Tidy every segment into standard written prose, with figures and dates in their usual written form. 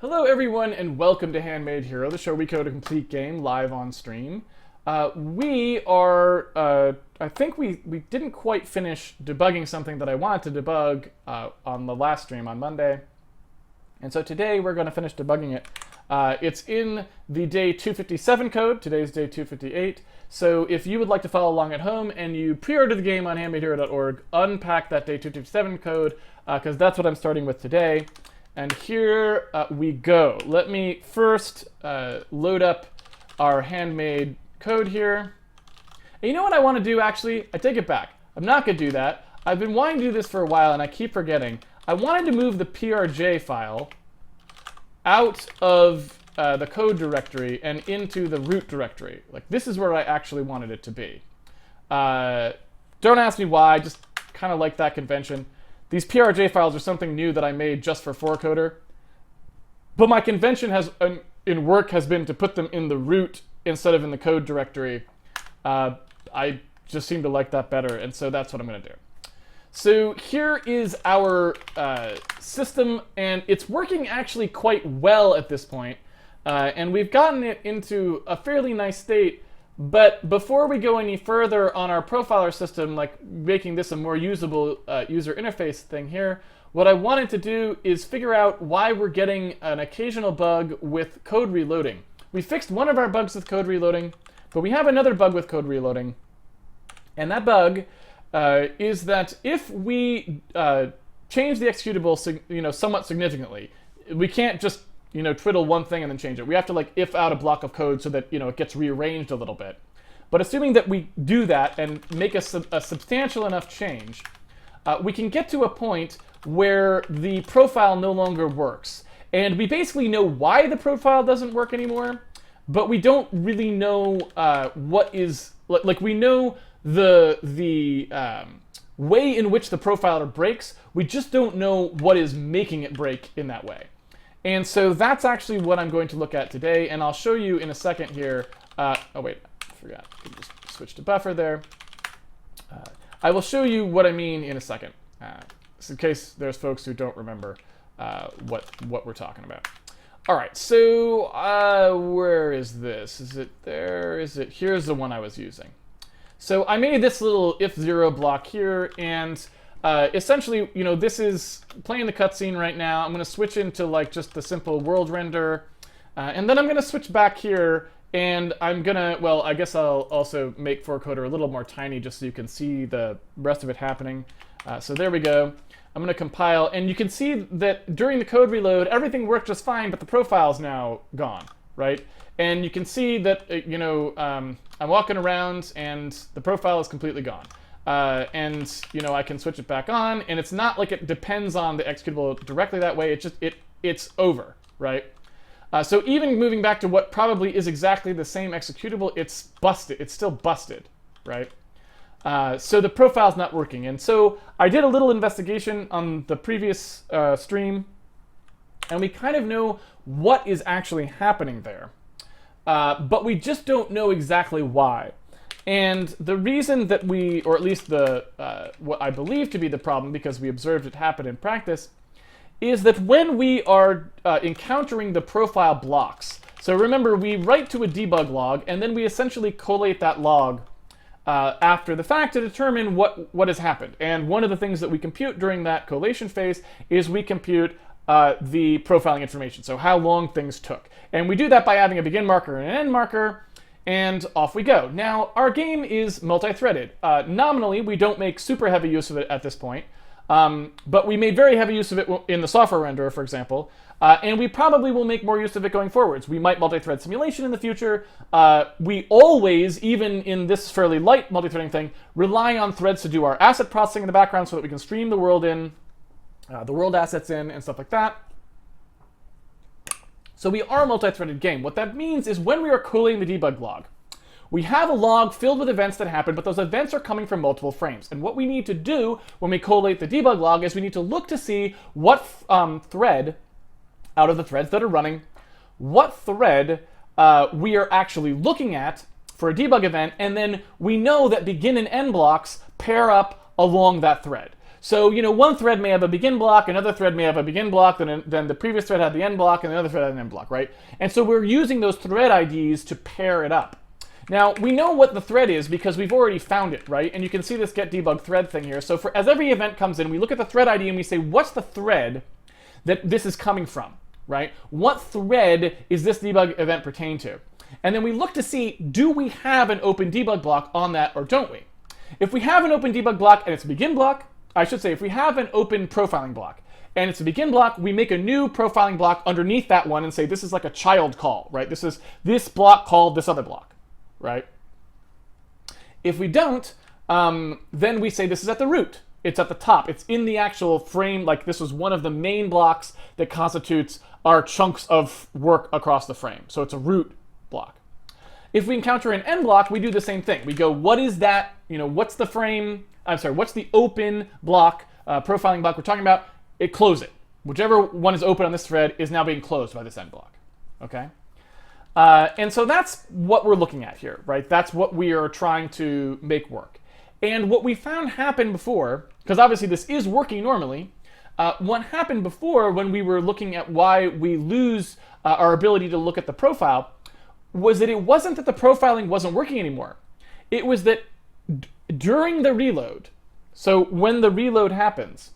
Hello everyone and welcome to Handmade Hero, the show we code a complete game live on stream. I think we didn't quite finish debugging something that I wanted to debug on the last stream on Monday. And so today we're going to finish debugging it. It's in the day 257 code, today's day 258. So if you would like to follow along at home and you pre-order the game on handmadehero.org, unpack that day 257 code, because that's what I'm starting with today. And here we go. Let me first load up our handmade code here. And you know what I want to do, actually? I take it back. I'm not going to do that. I've been wanting to do this for a while, and I keep forgetting. I wanted to move the PRJ file out of the code directory and into the root directory. Like, this is where I actually wanted it to be. Don't ask me why. I just kind of like that convention. These PRJ files are something new that I made just for 4Coder. But my convention in work has been to put them in the root instead of in the code directory. I just seem to like that better, and so that's what I'm going to do. So here is our system, and it's working actually quite well at this point. And we've gotten it into a fairly nice state. But before we go any further on our profiler system, like making this a more usable user interface thing here, what I wanted to do is figure out why we're getting an occasional bug with code reloading. We fixed one of our bugs with code reloading, but we have another bug with code reloading. And that bug is that if we change the executable somewhat significantly, we can't just twiddle one thing and then change it. We have to if out a block of code so that it gets rearranged a little bit. But assuming that we do that and make a substantial enough change, we can get to a point where the profile no longer works. And we basically know why the profile doesn't work anymore, but we don't really know what is... we know the way in which the profiler breaks, we just don't know what is making it break in that way. And so that's actually what I'm going to look at today, and I'll show you in a second here. Oh wait, I forgot. I can just switch to buffer there. I will show you what I mean in a second, in case there's folks who don't remember what we're talking about. All right, so where is this? Is it there? Is it? Here's the one I was using. So I made this little if0 block here, and essentially, this is playing the cutscene right now. I'm going to switch into just the simple world render, and then I'm going to switch back here, and I'm going to, well, I guess I'll also make 4Coder a little more tiny just so you can see the rest of it happening. So there we go. I'm going to compile, and you can see that during the code reload, everything worked just fine, but the profile's now gone, right? And you can see that, I'm walking around, and the profile is completely gone. And I can switch it back on, and it's not like it depends on the executable directly that way. It's over, right? So even moving back to what probably is exactly the same executable, it's busted. It's still busted, right? So the profile's not working. And so I did a little investigation on the previous stream, and we kind of know what is actually happening there. But we just don't know exactly why. And the reason that we, or at least what I believe to be the problem, because we observed it happen in practice, is that when we are encountering the profile blocks, so remember, we write to a debug log, and then we essentially collate that log after the fact to determine what has happened. And one of the things that we compute during that collation phase is we compute the profiling information, so how long things took. And we do that by having a begin marker and an end marker, and off we go. Now, our game is multi-threaded. Nominally, we don't make super heavy use of it at this point, but we made very heavy use of it in the software renderer, for example, and we probably will make more use of it going forwards. We might multi-thread simulation in the future. We always, even in this fairly light multi-threading thing, rely on threads to do our asset processing in the background so that we can stream the world in, the world assets in, and stuff like that. So we are a multi-threaded game. What that means is when we are collating the debug log, we have a log filled with events that happen, but those events are coming from multiple frames. And what we need to do when we collate the debug log is we need to look to see what thread, out of the threads that are running, what thread we are actually looking at for a debug event, and then we know that begin and end blocks pair up along that thread. So, one thread may have a begin block, another thread may have a begin block, then the previous thread had the end block, and the other thread had an end block, right? And so we're using those thread IDs to pair it up. Now, we know what the thread is because we've already found it, right? And you can see this get debug thread thing here. So as every event comes in, we look at the thread ID and we say, what's the thread that this is coming from, right? What thread is this debug event pertain to? And then we look to see, do we have an open debug block on that or don't we? If we have an open debug block and it's a begin block, I should say, if we have an open profiling block and it's a begin block, we make a new profiling block underneath that one and say this is like a child call, right? This is this block called this other block, right? If we don't, then we say this is at the root. It's at the top. It's in the actual frame. Like this is one of the main blocks that constitutes our chunks of work across the frame. So it's a root block. If we encounter an end block, we do the same thing. We go, what is that? What's the frame? I'm sorry, what's the open block, profiling block we're talking about? Close it. Whichever one is open on this thread is now being closed by this end block. Okay? And so that's what we're looking at here, right? That's what we are trying to make work. And what we found happened before, because obviously this is working normally, what happened before when we were looking at why we lose our ability to look at the profile was that it wasn't that the profiling wasn't working anymore. It was that during the reload, so when the reload happens,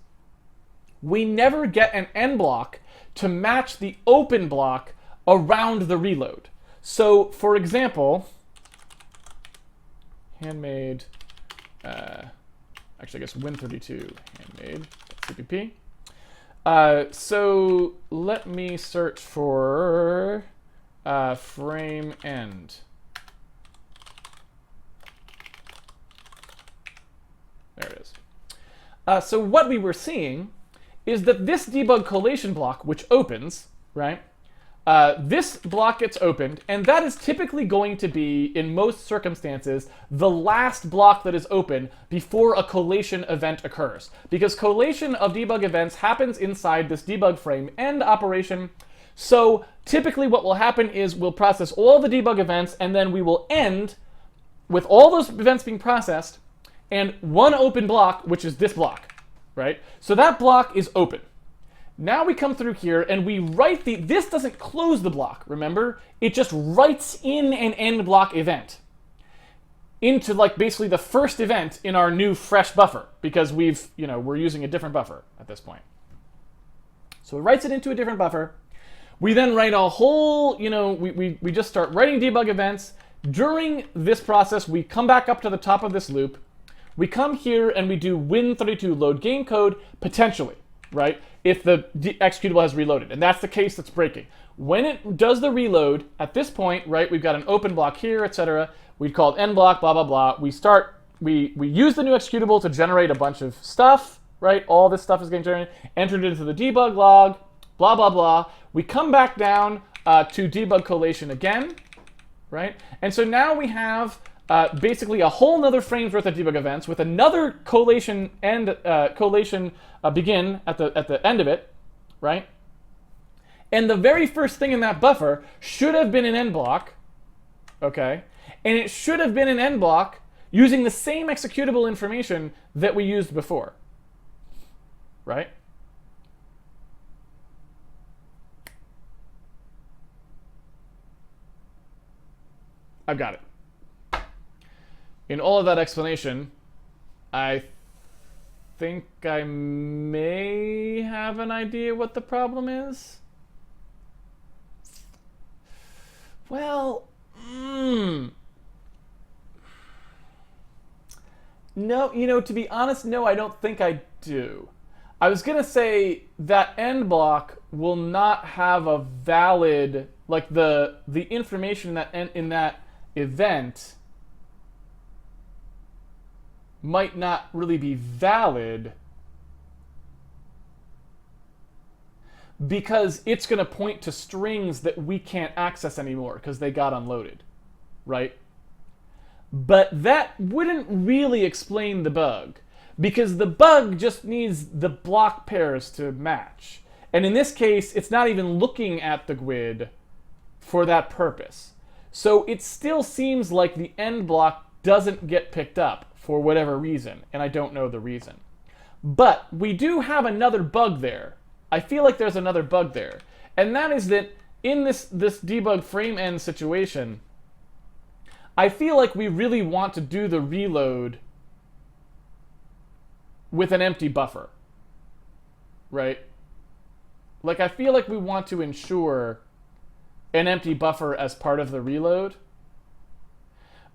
we never get an end block to match the open block around the reload. So, for example, Handmade, actually I guess Win32 Handmade.cpp. So let me search for frame end. There it is. So what we were seeing is that this debug collation block, which opens, right? This block gets opened, and that is typically going to be, in most circumstances, the last block that is open before a collation event occurs. Because collation of debug events happens inside this debug frame end operation. So typically what will happen is we'll process all the debug events, and then we will end with all those events being processed, and one open block, which is this block, right? So that block is open. Now we come through here and we write this doesn't close the block, remember? It just writes in an end block event into like basically the first event in our new fresh buffer because we're using a different buffer at this point. So it writes it into a different buffer. We then write a whole, we just start writing debug events. During this process, we come back up to the top of this loop. We come here and we do Win32 load game code potentially, right? If the executable has reloaded. And that's the case that's breaking. When it does the reload, at this point, right, we've got an open block here, etc. We'd call it end block, blah, blah, blah. We use the new executable to generate a bunch of stuff, right? All this stuff is getting generated, entered into the debug log, blah, blah, blah. We come back down to debug collation again, right? And so now we have basically a whole nother frame's worth of debug events with another collation end begin at the end of it, right? And the very first thing in that buffer should have been an end block, okay? And it should have been an end block using the same executable information that we used before, right? I've got it. In all of that explanation, I think I may have an idea what the problem is. Well, no, to be honest, no, I don't think I do. I was going to say that end block will not have a valid, like the information in that event might not really be valid because it's going to point to strings that we can't access anymore because they got unloaded, right? But that wouldn't really explain the bug because the bug just needs the block pairs to match. And in this case, it's not even looking at the GUID for that purpose. So it still seems like the end block doesn't get picked up for whatever reason, and I don't know the reason. But we do have another bug there. I feel like there's another bug there. And that is that in this debug frame end situation, I feel like we really want to do the reload with an empty buffer, right? Like, I feel like we want to ensure an empty buffer as part of the reload,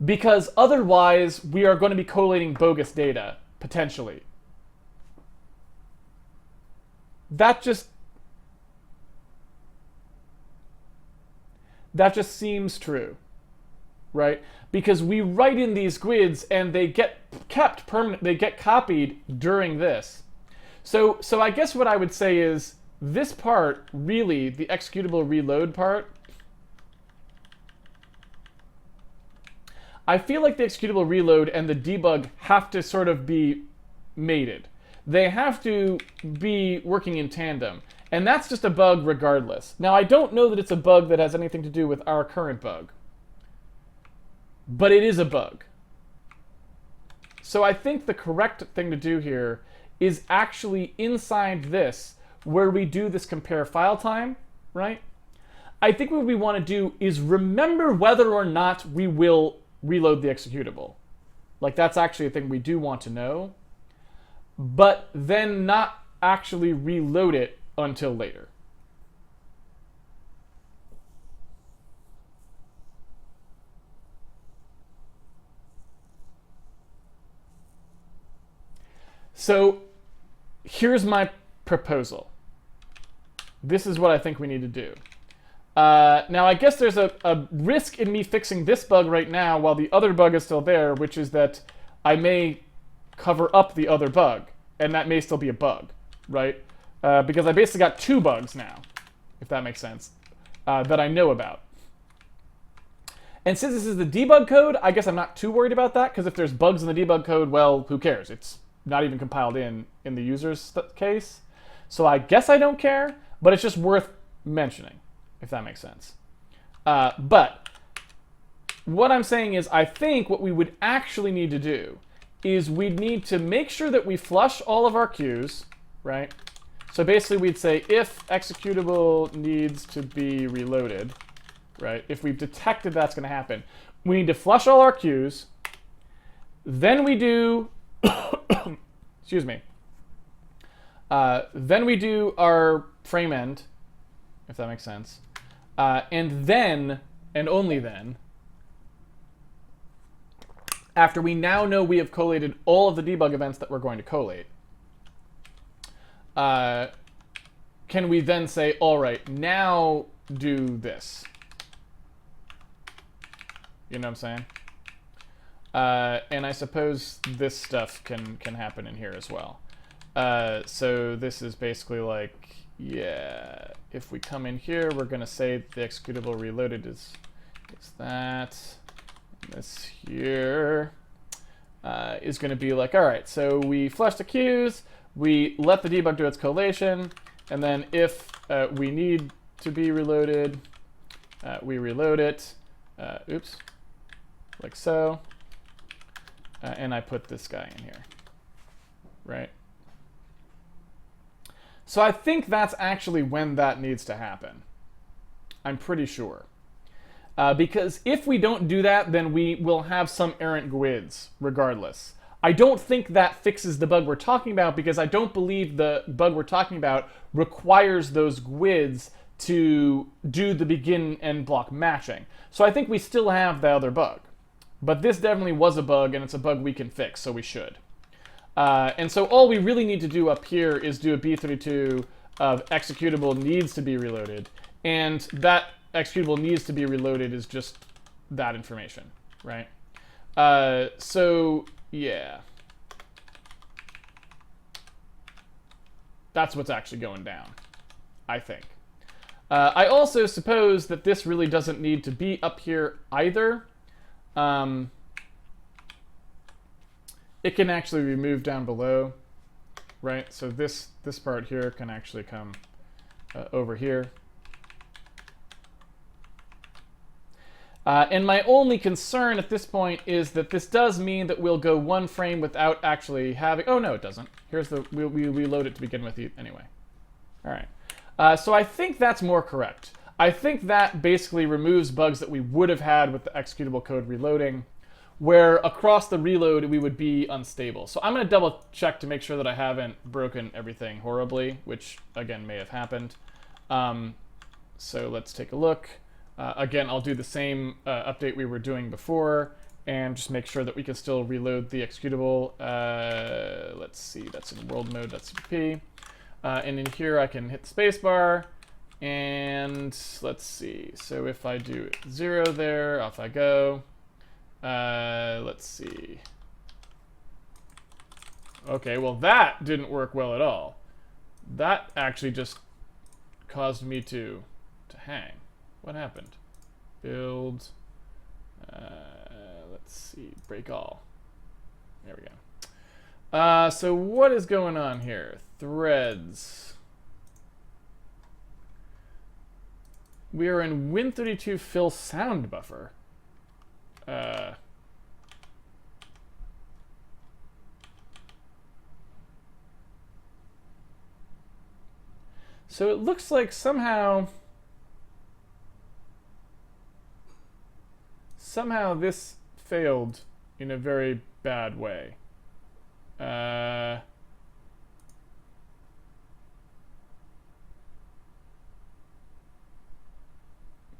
because otherwise we are going to be collating bogus data, potentially. That just seems true, right? Because we write in these GUIDs and they get kept permanent, they get copied during this. So I guess what I would say is this part, really, the executable reload part, I feel like the executable reload and the debug have to sort of be mated. They have to be working in tandem. And that's just a bug regardless. Now, I don't know that it's a bug that has anything to do with our current bug. But it is a bug. So I think the correct thing to do here is actually inside this, where we do this compare file time, right? I think what we want to do is remember whether or not we will reload the executable. Like, that's actually a thing we do want to know. But then not actually reload it until later. So here's my proposal. This is what I think we need to do. Now, I guess there's a risk in me fixing this bug right now while the other bug is still there, which is that I may cover up the other bug, and that may still be a bug, right? Because I basically got two bugs now, if that makes sense, that I know about. And since this is the debug code, I guess I'm not too worried about that, because if there's bugs in the debug code, well, who cares? It's not even compiled in the user's case. So I guess I don't care, but it's just worth mentioning, if that makes sense. But what I'm saying is I think what we would actually need to do is we'd need to make sure that we flush all of our queues, right? So basically we'd say if executable needs to be reloaded, right? If we've detected that's going to happen, we need to flush all our queues. Then we do, excuse me. Then we do our frame end, if that makes sense. And then, and only then, after we now know we have collated all of the debug events that we're going to collate, can we then say, all right, now do this? You know what I'm saying? And I suppose this stuff can happen in here as well. So this is basically like, yeah, if we come in here, we're going to say the executable reloaded is that. And this here is going to be like, all right, so we flush the queues, we let the debug do its collation, and then if we need to be reloaded, we reload it. Oops. Like so. And I put this guy in here. Right? So I think that's actually when that needs to happen. I'm pretty sure. Because if we don't do that, then we will have some errant GUIDs, regardless. I don't think that fixes the bug we're talking about, because I don't believe the bug we're talking about requires those GUIDs to do the begin end block matching. So I think we still have the other bug. But this definitely was a bug, and it's a bug we can fix, so we should. And so all we really need to do up here is do a B32 of executable needs to be reloaded. And that executable needs to be reloaded is just that information, right? So, yeah. That's what's actually going down, I think. I also suppose that this really doesn't need to be up here either. It can actually be moved down below, right? So this part here can actually come over here. And my only concern at this point is that this does mean that we'll go one frame without actually having... Oh, no, it doesn't. Here's the... We reload it to begin with anyway. All right. So I think that's more correct. I think that basically removes bugs that we would have had with the executable code reloading, where across the reload we would be unstable. So I'm going to double check to make sure that I haven't broken everything horribly, which, again, may have happened. So let's take a look. Again, I'll do the same update we were doing before and just make sure that we can still reload the executable. Let's see, that's in world mode.cpp. And in here I can hit the spacebar. And let's see, so if I do 0 there, off I go. Let's see. Okay, well that didn't work well at all. That actually just caused me to hang. What happened? Build. Let's see. Break all. There we go. So what is going on here? Threads. We are in Win32 fill sound buffer. So it looks like somehow this failed in a very bad way.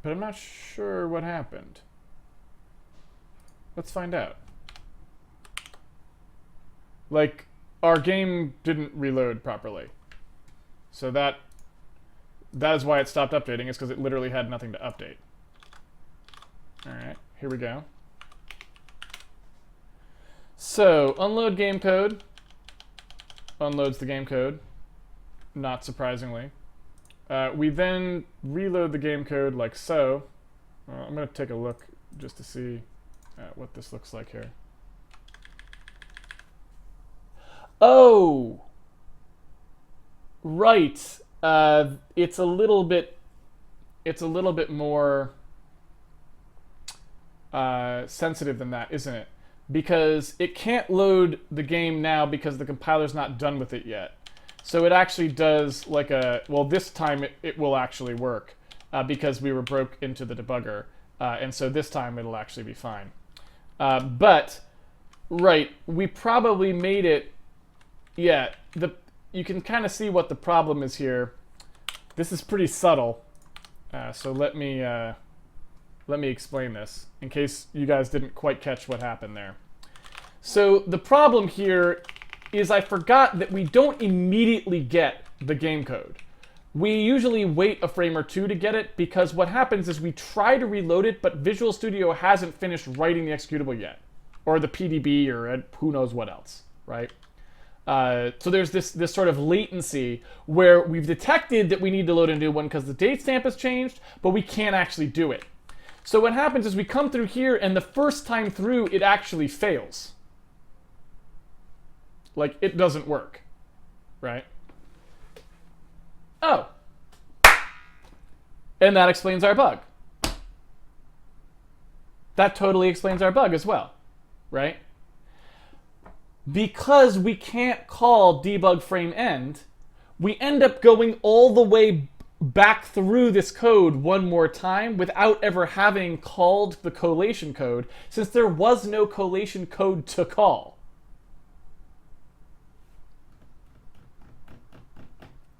But I'm not sure what happened. Let's find out. Like, our game didn't reload properly. So that is why it stopped updating, is because it literally had nothing to update. Alright, here we go. So, unload game code. Unloads the game code, not surprisingly. We then reload the game code like so. I'm going to take a look just to see what this looks like here. Oh! Right. It's a little bit more sensitive than that, isn't it? Because it can't load the game now because the compiler's not done with it yet. So it actually does like a... Well, this time it will actually work because we were broke into the debugger. And so this time it'll actually be fine. But, right, we probably made it... Yeah, you can kind of see what the problem is here. This is pretty subtle. So let me explain this in case you guys didn't quite catch what happened there. So the problem here is I forgot that we don't immediately get the game code. We usually wait a frame or two to get it because what happens is we try to reload it, but Visual Studio hasn't finished writing the executable yet, or the PDB, or who knows what else, right? So there's this sort of latency where we've detected that we need to load a new one because the date stamp has changed, but we can't actually do it. So what happens is we come through here, and the first time through, it actually fails. Like, it doesn't work, right? Oh. And that explains our bug. That totally explains our bug as well, right? Because we can't call debug frame end, we end up going all the way back through this code one more time without ever having called the collation code, since there was no collation code to call.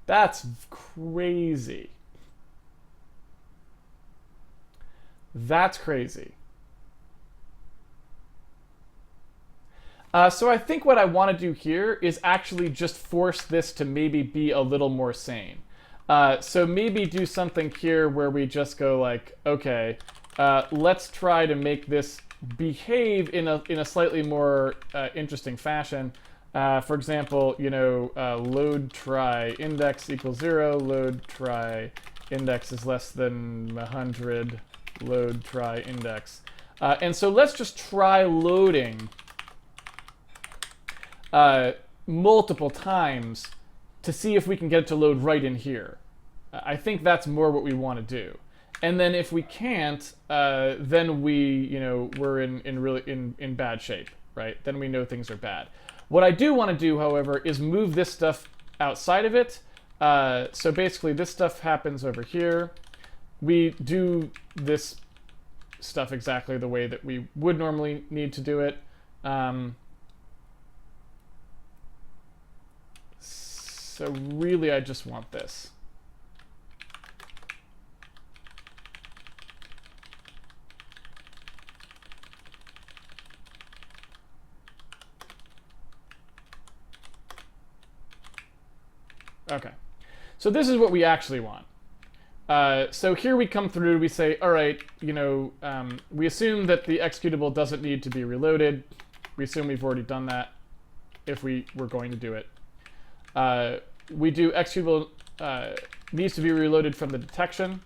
That's crazy. That's crazy. So I think what I want to do here is actually just force this to maybe be a little more sane. So maybe do something here where we just go like, okay, let's try to make this behave in a slightly more interesting fashion. For example, you know, load try index equals 0, load try index is less than 100, load try index. And so let's just try loading multiple times to see if we can get it to load right in here. I think that's more what we want to do. And then if we can't, then we're in bad shape, right? Then we know things are bad. What I do want to do, however, is move this stuff outside of it. So basically, this stuff happens over here. We do this stuff exactly the way that we would normally need to do it. So really, I just want this. Okay, so this is what we actually want. So here we come through, we say, all right, we assume that the executable doesn't need to be reloaded. We assume we've already done that if we were going to do it. We do executable needs to be reloaded from the detection.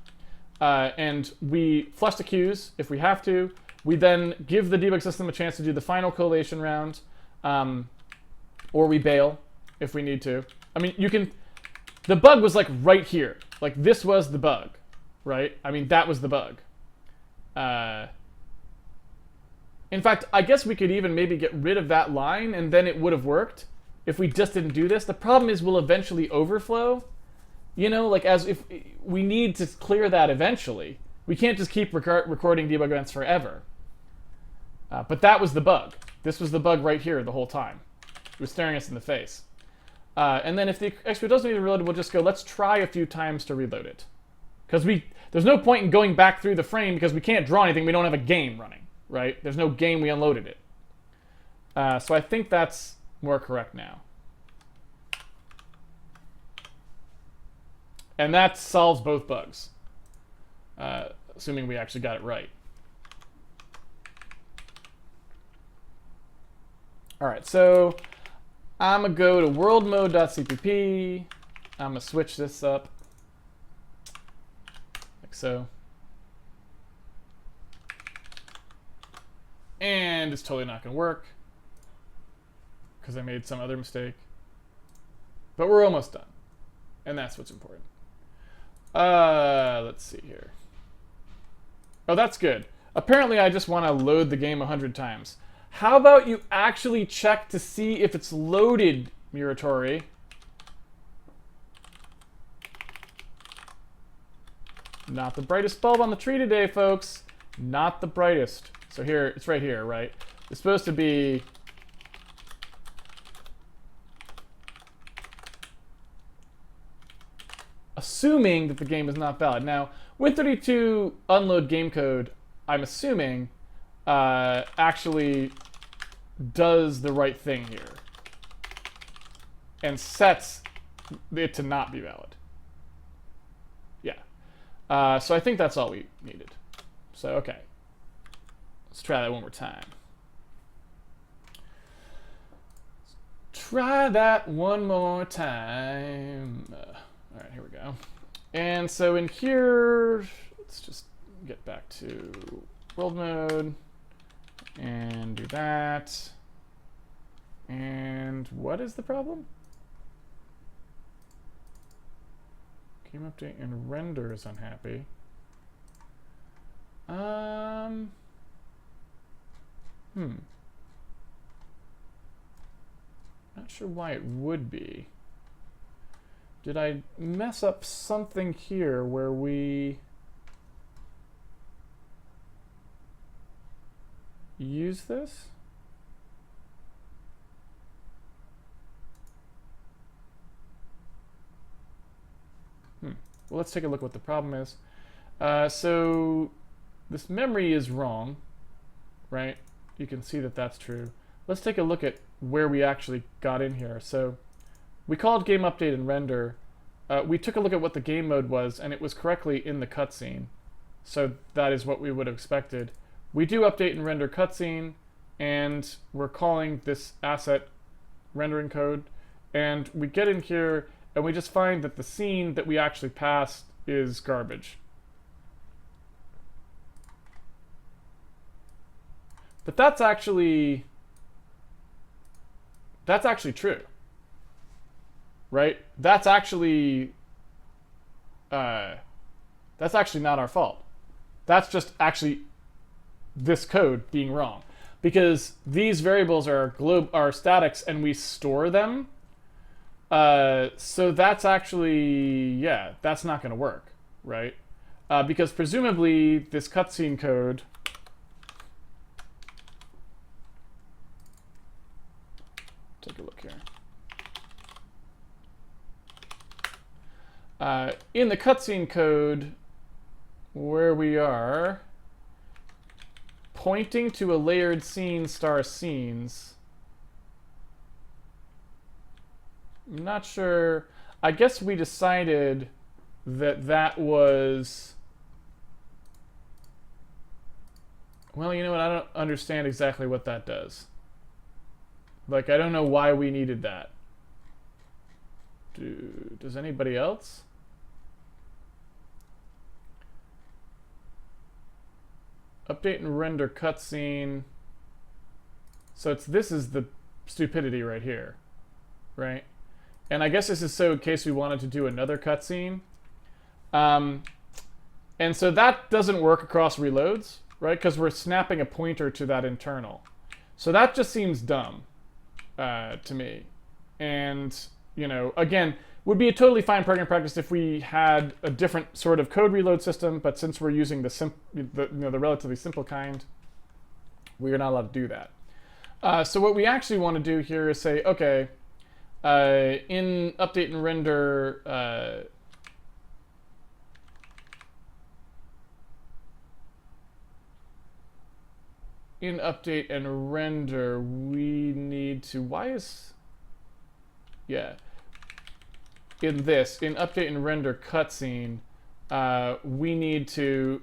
And we flush the queues if we have to. We then give the debug system a chance to do the final collation round. Or we bail if we need to. I mean, the bug was like right here. Like this was the bug, right? I mean, that was the bug. In fact, I guess we could even maybe get rid of that line and then it would have worked if we just didn't do this. The problem is we'll eventually overflow. Like as if we need to clear that eventually. We can't just keep recording debug events forever. But that was the bug. This was the bug right here the whole time. It was staring us in the face. And then if the executable doesn't need to reload, we'll just go, let's try a few times to reload it. Because there's no point in going back through the frame because we can't draw anything. We don't have a game running, right? There's no game, we unloaded it. So I think that's more correct now. And that solves both bugs. Assuming we actually got it right. All right, so I'm going to go to worldmode.cpp. I'm going to switch this up. Like so. And it's totally not going to work. Because I made some other mistake. But we're almost done. And that's what's important. Let's see here. Oh, that's good. Apparently I just want to load the game 100 times. How about you actually check to see if it's loaded, Muratori? Not the brightest bulb on the tree today, folks. Not the brightest. So here, it's right here, right? It's supposed to be... assuming that the game is not valid. Now, Win32 unload game code, I'm assuming, actually does the right thing here and sets it to not be valid. Yeah. So I think that's all we needed. So, okay. Let's try that one more time. Try that one more time. All right, here we go. And so in here, let's just get back to world mode and do that. And what is the problem? Game update and render is unhappy. Not sure why it would be. Did I mess up something here where we use this? Well, let's take a look what the problem is. So this memory is wrong, right? You can see that that's true. Let's take a look at where we actually got in here. So we called game update and render. We took a look at what the game mode was, and it was correctly in the cutscene. So that is what we would have expected. We do update and render cutscene, and we're calling this asset rendering code. And we get in here, and we just find that the scene that we actually passed is garbage. But that's actually true. Right? That's actually not our fault. That's just actually this code being wrong, because these variables are statics and we store them. So that's actually, yeah, that's not going to work, right? Because presumably this cutscene code take a look here. In the cutscene code, where we are pointing to a layered scene star scenes. I'm not sure. I guess we decided that that was... Well, you know what? I don't understand exactly what that does. Like, I don't know why we needed that. Does anybody else? Update and render cutscene. So this is the stupidity right here, right? And I guess this is so in case we wanted to do another cutscene. And so that doesn't work across reloads, right? Because we're snapping a pointer to that internal. So that just seems dumb to me. And, you know, again, would be a totally fine program practice if we had a different sort of code reload system, but since we're using the relatively simple kind, we're not allowed to do that. So what we actually want to do here is say, okay, in update and render, we need to, in update and render cutscene, we need to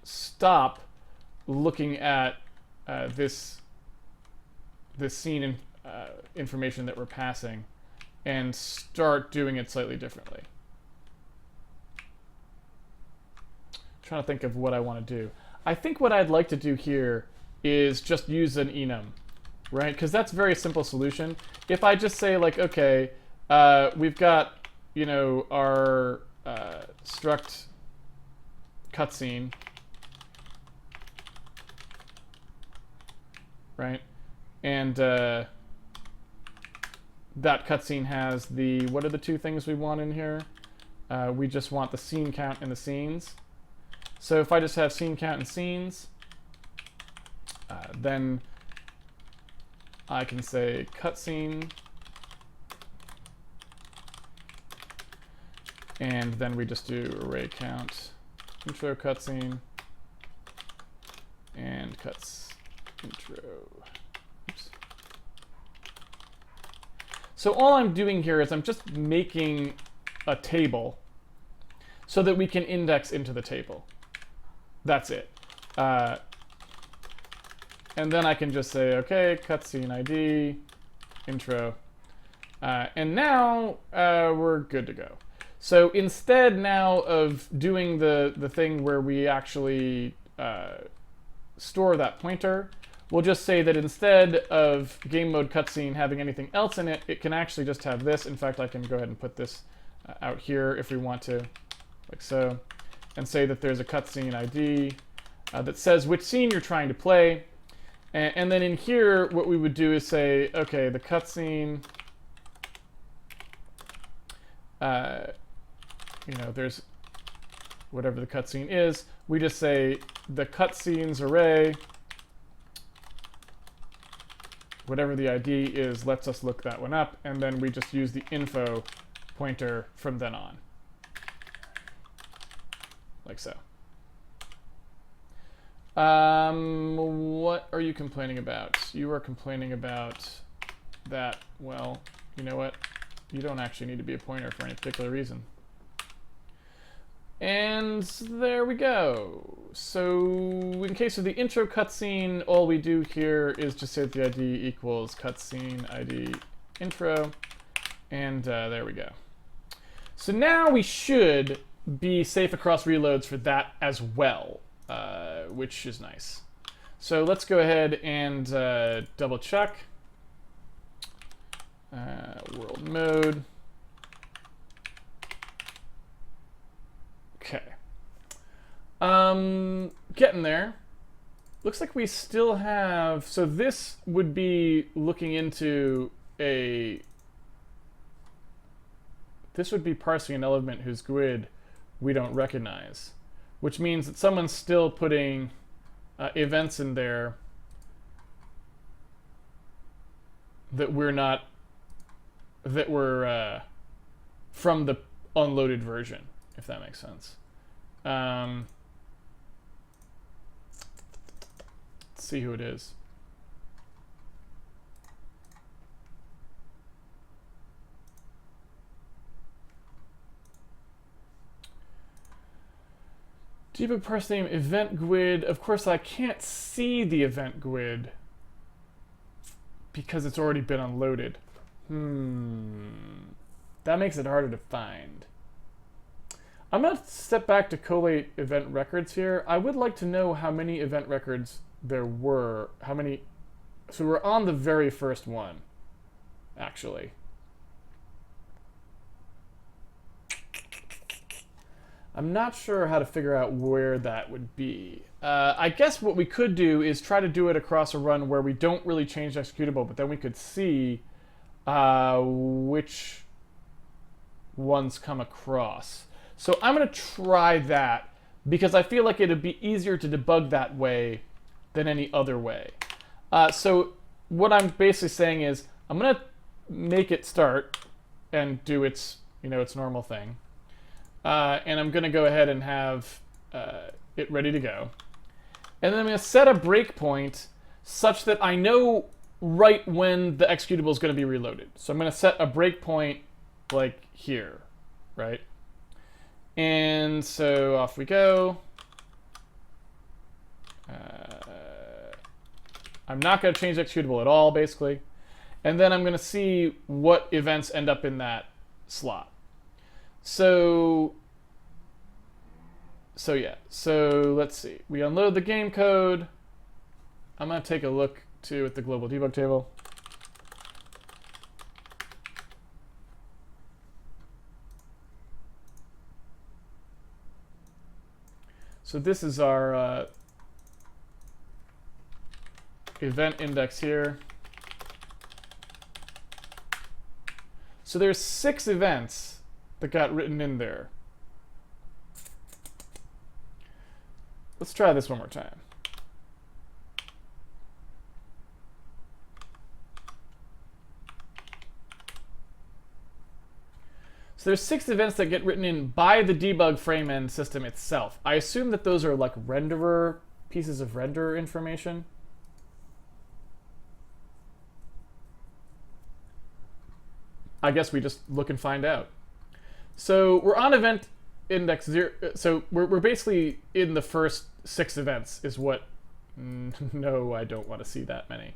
stop looking at this scene information that we're passing and start doing it slightly differently. Trying to think of what I want to do. I think what I'd like to do here is just use an enum, right? Because that's a very simple solution. If I just say, like, okay, we've got, you know, our struct cutscene, right? And that cutscene has the, what are the two things we want in here? We just want the scene count and the scenes. So if I just have scene count and scenes, then I can say cutscene, and then we just do array count, intro cutscene, and cuts intro. Oops. So all I'm doing here is I'm just making a table so that we can index into the table. That's it. And then I can just say, okay, cutscene ID, intro. And now we're good to go. So instead now of doing the thing where we actually store that pointer, we'll just say that instead of game mode cutscene having anything else in it, it can actually just have this. In fact, I can go ahead and put this out here if we want to, like so, and say that there's a cutscene ID that says which scene you're trying to play. And then in here, what we would do is say, okay, the cutscene, you know, there's whatever the cutscene is. We just say the cutscenes array, whatever the ID is, lets us look that one up, and then we just use the info pointer from then on, like so. What are you complaining about? You are complaining about that, well, you know what? You don't actually need to be a pointer for any particular reason. And there we go. So in case of the intro cutscene, all we do here is just say that the ID equals cutscene ID intro, and there we go. So now we should be safe across reloads for that as well, which is nice. So let's go ahead and double check. World mode. Okay. getting there. Looks like we still have, so this would be looking into this would be parsing an element whose GUID we don't recognize, which means that someone's still putting events in there that we're not, that were from the unloaded version, if that makes sense. Let's see who it is. Debug parse name event GUID. Of course, I can't see the event GUID because it's already been unloaded. That makes it harder to find. I'm going to step back to collate event records here. I would like to know how many event records there were. How many? So we're on the very first one, actually. I'm not sure how to figure out where that would be. I guess what we could do is try to do it across a run where we don't really change the executable, but then we could see which ones come across. So I'm going to try that because I feel like it'd be easier to debug that way than any other way. So what I'm basically saying is I'm going to make it start and do its, its normal thing. And I'm going to go ahead and have it ready to go. And then I'm going to set a breakpoint such that I know right when the executable is going to be reloaded. So I'm going to set a breakpoint like here, right? And so off we go. I'm not going to change the executable at all, basically. And then I'm going to see what events end up in that slot. So yeah, so let's see. We unload the game code. I'm going to take a look too at the global debug table. So this is our event index here. So there's 6 events that got written in there. Let's try this one more time. So there's 6 events that get written in by the debug frame end system itself. I assume that those are like renderer, pieces of render information. I guess we just look and find out. So we're on event index 0. So we're basically in the first 6 events is what... No, I don't want to see that many.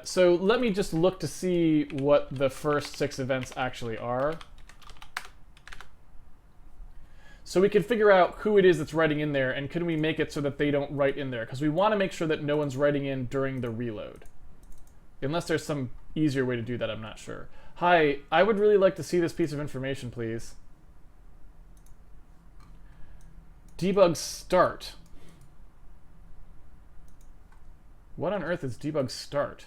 So let me just look to see what the first 6 events actually are. So we can figure out who it is that's writing in there, and can we make it so that they don't write in there? Because we want to make sure that no one's writing in during the reload. Unless there's some easier way to do that, I'm not sure. Hi, I would really like to see this piece of information, please. Debug start. What on earth is debug start?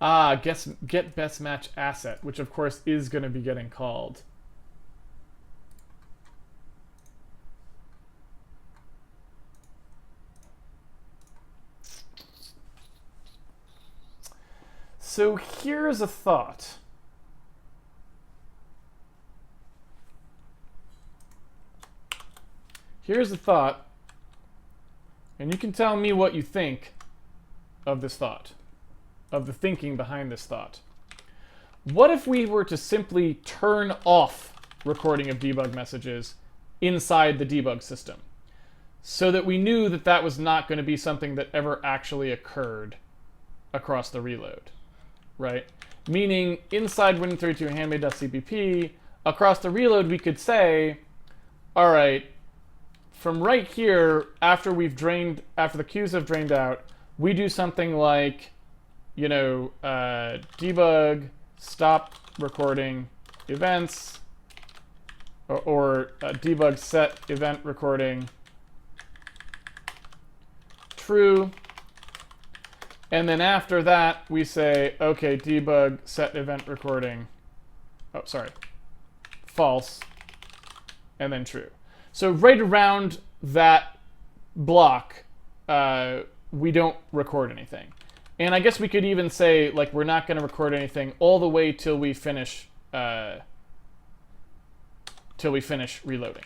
Ah, get best match asset, which of course is going to be getting called. So here's a thought. Here's a thought, and you can tell me what you think of this thought, of the thinking behind this thought. What if we were to simply turn off recording of debug messages inside the debug system, so that we knew that that was not going to be something that ever actually occurred across the reload, right? Meaning, inside Win32 handmade.cpp, across the reload, we could say, all right, from right here, after the queues have drained out, we do something like, debug stop recording events, or debug set event recording true. And then after that, we say, okay, debug set event recording. Oh, sorry. False. And then true. So right around that block, we don't record anything. And I guess we could even say, like, we're not going to record anything all the way till we finish reloading.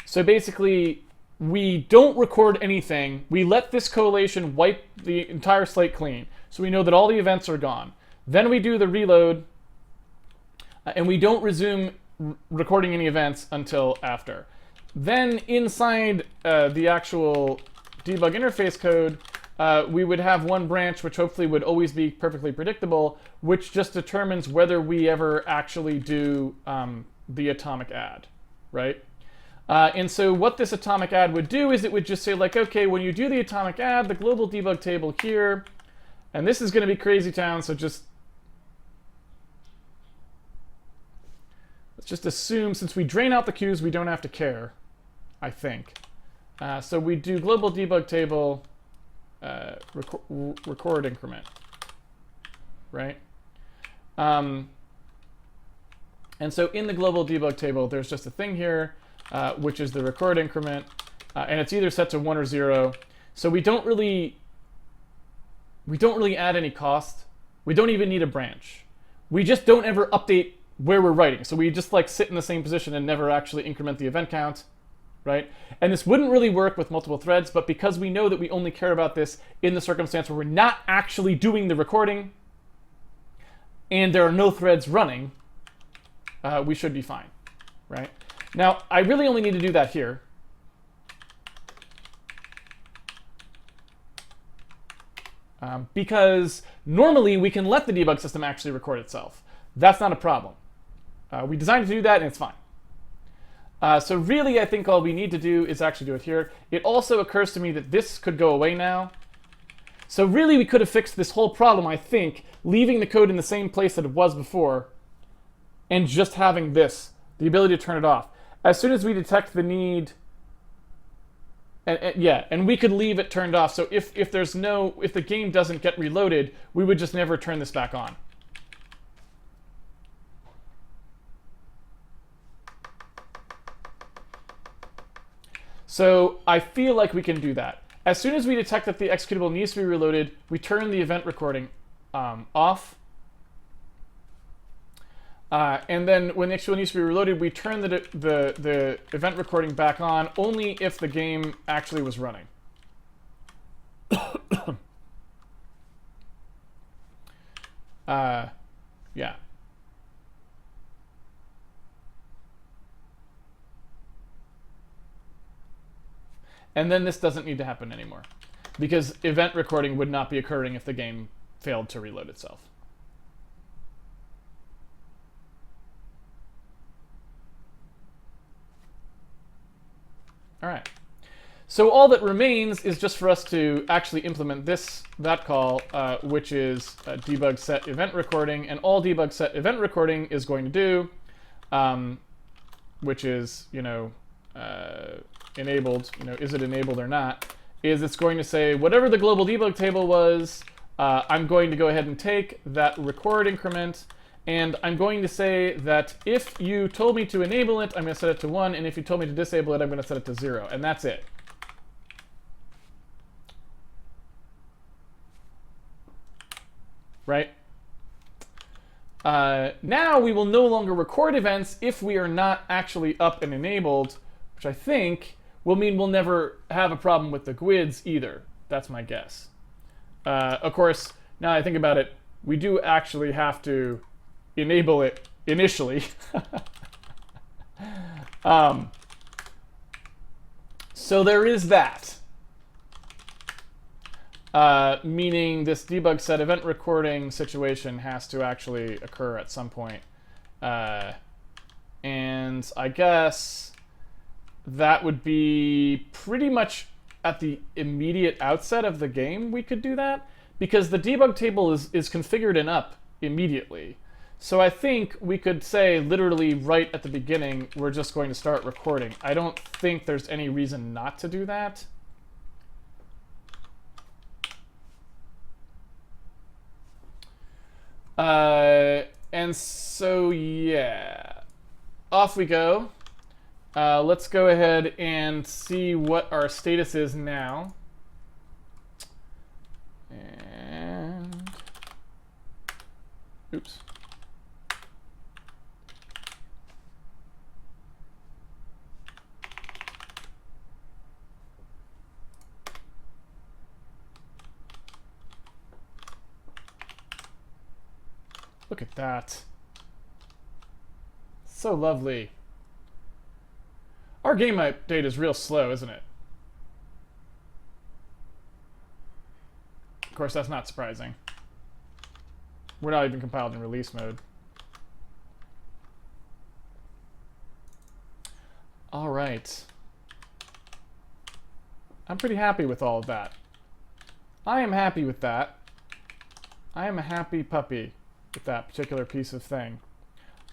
So basically, we don't record anything. We let this collation wipe the entire slate clean, so we know that all the events are gone. Then we do the reload, and we don't resume recording any events until after. Then inside the actual debug interface code, we would have one branch which hopefully would always be perfectly predictable, which just determines whether we ever actually do the atomic add, right? And so what this atomic add would do is it would just say, like, okay, when you do the atomic add, the global debug table here, and this is going to be crazy town, so let's just assume, since we drain out the queues, we don't have to care, I think. So we do global debug table record increment, right? And so in the global debug table, there's just a thing here, which is the record increment, and it's either set to 1 or 0. So we don't really add any cost. We don't even need a branch. We just don't ever update where we're writing. So we just like sit in the same position and never actually increment the event count, right? And this wouldn't really work with multiple threads, but because we know that we only care about this in the circumstance where we're not actually doing the recording and there are no threads running, we should be fine, right? Now, I really only need to do that here. Because normally we can let the debug system actually record itself. That's not a problem. We designed to do that, and it's fine. So really, I think all we need to do is actually do it here. It also occurs to me that this could go away now. So really, we could have fixed this whole problem, I think, leaving the code in the same place that it was before, and just having this, the ability to turn it off. As soon as we detect the need, and we could leave it turned off. So if the game doesn't get reloaded, we would just never turn this back on. So I feel like we can do that. As soon as we detect that the executable needs to be reloaded, we turn the event recording off. And then when the executable needs to be reloaded, we turn the event recording back on only if the game actually was running. Yeah. And then this doesn't need to happen anymore, because event recording would not be occurring if the game failed to reload itself. All right. So all that remains is just for us to actually implement that call, which is debug set event recording, and all debug set event recording is going to do, which is, enabled, is it enabled or not, is it's going to say whatever the global debug table was, I'm going to go ahead and take that record increment, and I'm going to say that if you told me to enable it, I'm going to set it to 1, and if you told me to disable it, I'm going to set it to 0, and that's it. Right? Now we will no longer record events if we are not actually up and enabled, which I think will mean we'll never have a problem with the GUIDs either. That's my guess. Of course, now I think about it, we do actually have to enable it initially. So there is that. Meaning this debug set event recording situation has to actually occur at some point. And I guess that would be pretty much at the immediate outset of the game we could do that, because the debug table is configured and up immediately. So I think we could say literally right at the beginning, we're just going to start recording. I don't think there's any reason not to do that. And so, yeah, off we go. Let's go ahead and see what our status is now. And, oops. Look at that. So lovely. Our game update is real slow, isn't it? Of course, that's not surprising. We're not even compiled in release mode. All right. I'm pretty happy with all of that. I am happy with that. I am a happy puppy with that particular piece of thing.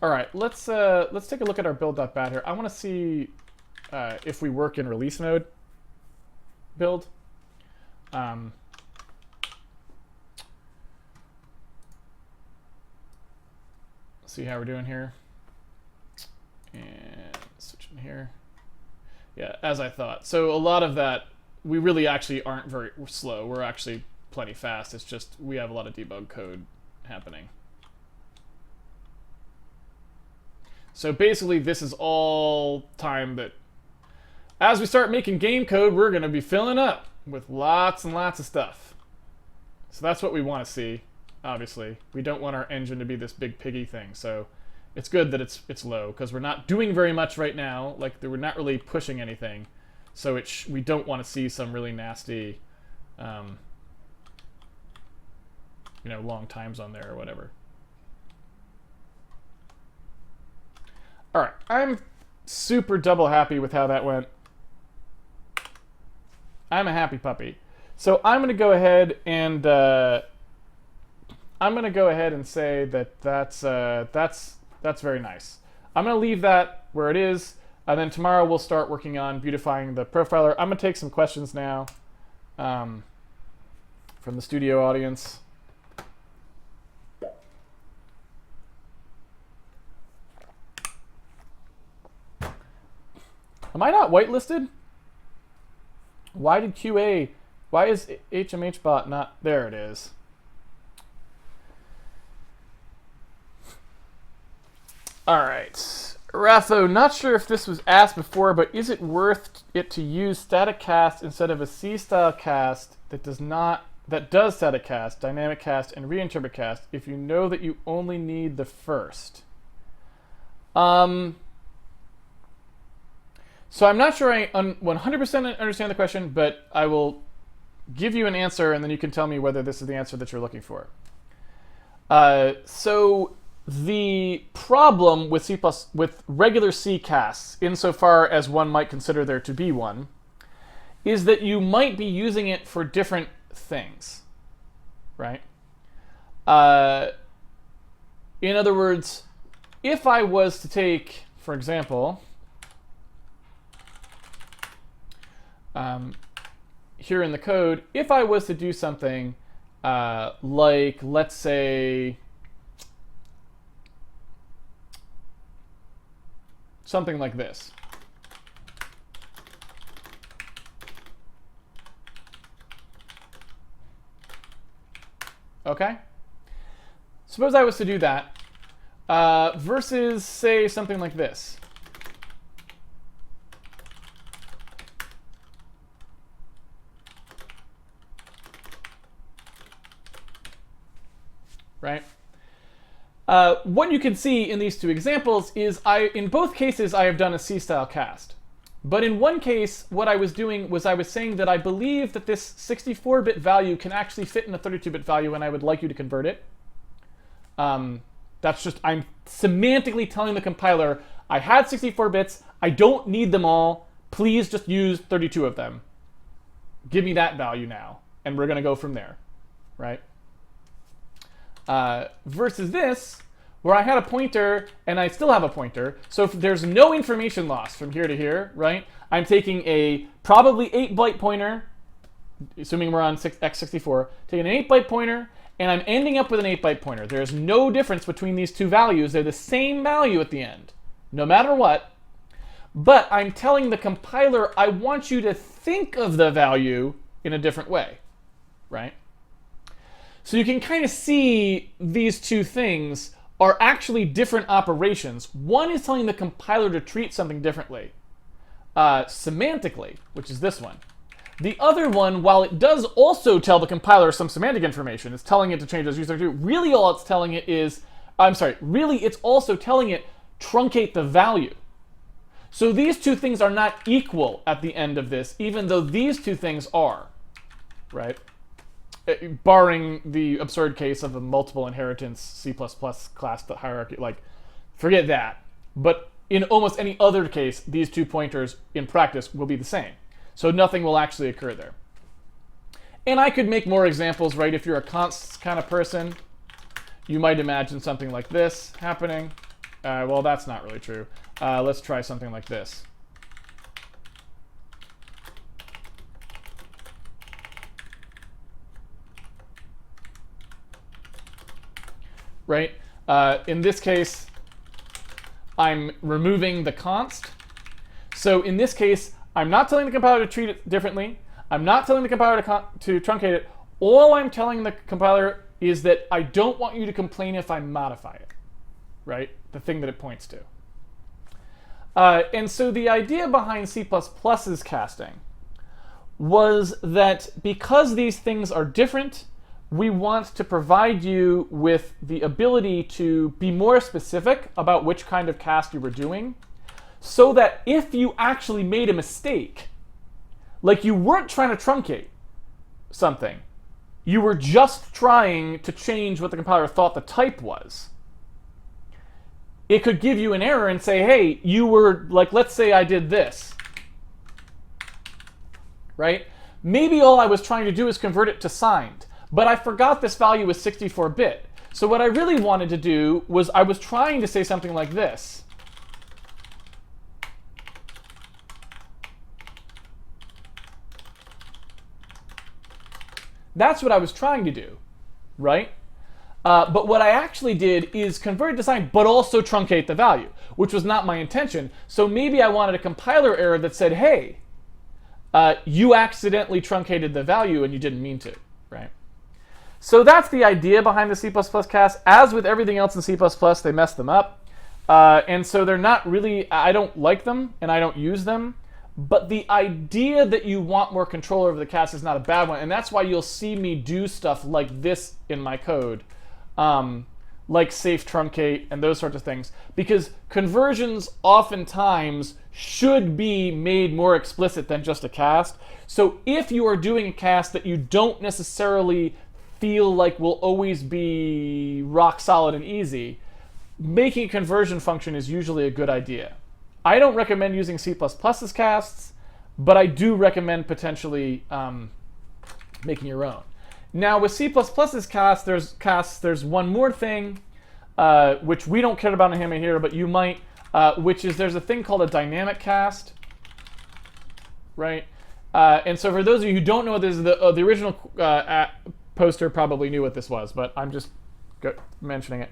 All right, let's take a look at our build.bat here. I want to see if we work in release mode build. See how we're doing here. And switch in here. Yeah, as I thought. So a lot of that, we really actually aren't very slow. We're actually plenty fast. It's just we have a lot of debug code happening. So basically, this is all time that, as we start making game code, we're going to be filling up with lots and lots of stuff. So that's what we want to see, obviously. We don't want our engine to be this big piggy thing. So it's good that it's low, because we're not doing very much right now. Like, we're not really pushing anything. So we don't want to see some really nasty, long times on there or whatever. All right, I'm super double happy with how that went. I'm a happy puppy. So I'm going to go ahead and say that that's very nice. I'm going to leave that where it is, and then tomorrow we'll start working on beautifying the profiler. I'm going to take some questions now from the studio audience. Am I not whitelisted? Why did QA... Why is HMHbot not... There it is. Alright. Rafo, not sure if this was asked before, but is it worth it to use static cast instead of a C-style cast that does static cast, dynamic cast, and reinterpret cast if you know that you only need the first? So I'm not sure I 100% understand the question, but I will give you an answer, and then you can tell me whether this is the answer that you're looking for. So the problem with with regular C casts, insofar as one might consider there to be one, is that you might be using it for different things, right? In other words, if I was to take, for example, here in the code, if I was to do something like, let's say, something like this. Okay? Suppose I was to do that versus, say, something like this. Right? What you can see in these two examples is in both cases I have done a C-style cast. But in one case, what I was doing was I was saying that I believe that this 64-bit value can actually fit in a 32-bit value, and I would like you to convert it. That's just, I'm semantically telling the compiler, I had 64 bits, I don't need them all, please just use 32 of them. Give me that value now, and we're going to go from there, right? Versus this, where I had a pointer and I still have a pointer. So if there's no information loss from here to here, right? I'm taking a probably 8-byte pointer, assuming we're on x64, taking an 8-byte pointer and I'm ending up with an 8-byte pointer. There's no difference between these two values. They're the same value at the end, no matter what. But I'm telling the compiler, I want you to think of the value in a different way, right? So you can kind of see these two things are actually different operations. One is telling the compiler to treat something differently, semantically, which is this one. The other one, while it does also tell the compiler some semantic information, it's telling it to change those user to, really all it's telling it is, really it's also telling it truncate the value. So these two things are not equal at the end of this, even though these two things are, right? Barring the absurd case of a multiple inheritance C++ class hierarchy, like, forget that. But in almost any other case, these two pointers in practice will be the same. So nothing will actually occur there. And I could make more examples, right? If you're a const kind of person, you might imagine something like this happening. Well, that's not really true. Let's try something like this. Right? In this case, I'm removing the const. So in this case, I'm not telling the compiler to treat it differently. I'm not telling the compiler to truncate it. All I'm telling the compiler is that I don't want you to complain if I modify it, right? The thing that it points to. And so the idea behind C++'s casting was that because these things are different, we want to provide you with the ability to be more specific about which kind of cast you were doing, so that if you actually made a mistake, like you weren't trying to truncate something, you were just trying to change what the compiler thought the type was, it could give you an error and say, hey, you were, like, let's say I did this, right? Maybe all I was trying to do is convert it to signed, but I forgot this value was 64-bit. So what I really wanted to do was I was trying to say something like this. That's what I was trying to do, right? But what I actually did is convert it to signed, but also truncate the value, which was not my intention. So maybe I wanted a compiler error that said, hey, you accidentally truncated the value and you didn't mean to, right? So that's the idea behind the C++ cast. As with everything else in C++, they mess them up. And so they're not really, I don't like them and I don't use them. But the idea that you want more control over the cast is not a bad one. And that's why you'll see me do stuff like this in my code, like safe truncate and those sorts of things. Because conversions oftentimes should be made more explicit than just a cast. So if you are doing a cast that you don't necessarily feel like will always be rock solid and easy, making a conversion function is usually a good idea. I don't recommend using C++'s casts, but I do recommend potentially making your own. Now with C++'s casts, there's one more thing which we don't care about in Handmade here, but you might, which is there's a thing called a dynamic cast, right? And so for those of you who don't know what this is, the original poster probably knew what this was, but I'm just mentioning it.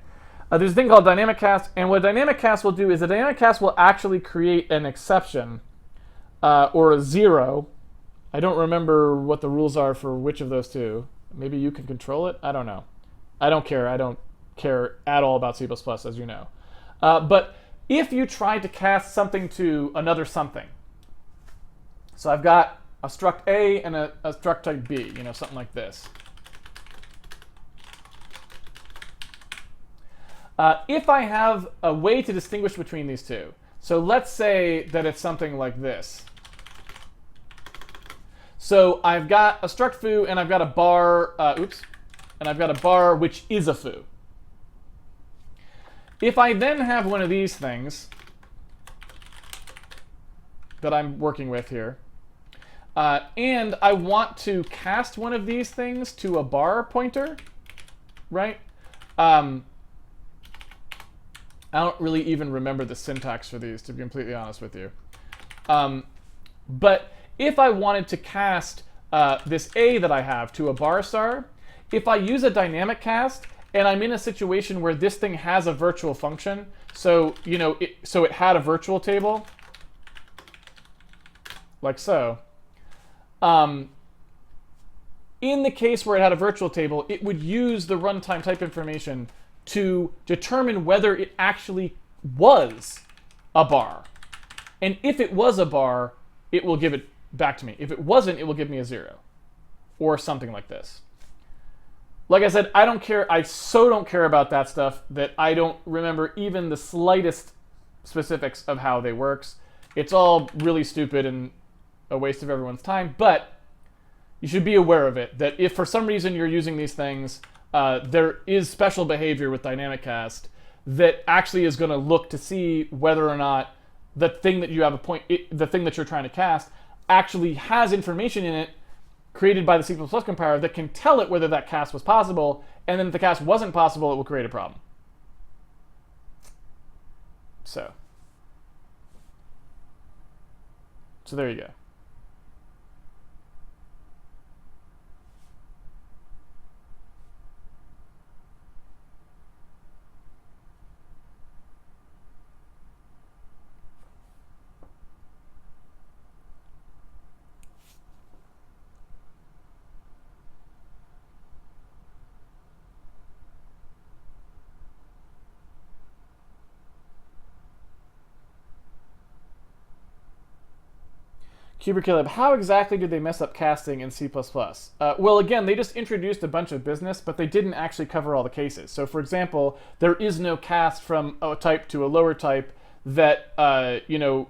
There's a thing called dynamic cast, and what a dynamic cast will do is a dynamic cast will actually create an exception or a zero. I don't remember what the rules are for which of those two. Maybe you can control it? I don't know. I don't care. I don't care at all about C++, as you know. But if you try to cast something to another something, so I've got a struct A and a struct type B, something like this. If I have a way to distinguish between these two, so let's say that it's something like this. So I've got a struct foo and I've got a bar, and I've got a bar which is a foo. If I then have one of these things that I'm working with here, and I want to cast one of these things to a bar pointer, right? I don't really even remember the syntax for these, to be completely honest with you. But if I wanted to cast this A that I have to a bar star, If I use a dynamic cast and I'm in a situation where this thing has a virtual function, so it had a virtual table, like so. In the case where it had a virtual table, it would use the runtime type information to determine whether it actually was a bar. And if it was a bar, it will give it back to me. If it wasn't, it will give me a 0. Or something like this. Like I said, I don't care. I so don't care about that stuff that I don't remember even the slightest specifics of how they works. It's all really stupid and a waste of everyone's time, but you should be aware of it, that if for some reason you're using these things, there is special behavior with dynamic cast that actually is going to look to see whether or not the thing that you have the thing that you're trying to cast actually has information in it created by the C++ compiler that can tell it whether that cast was possible, and then if the cast wasn't possible, it will create a problem. So there you go. Caleb, how exactly did they mess up casting in C++? Well, again, they just introduced a bunch of business, but they didn't actually cover all the cases. So, for example, there is no cast from a type to a lower type that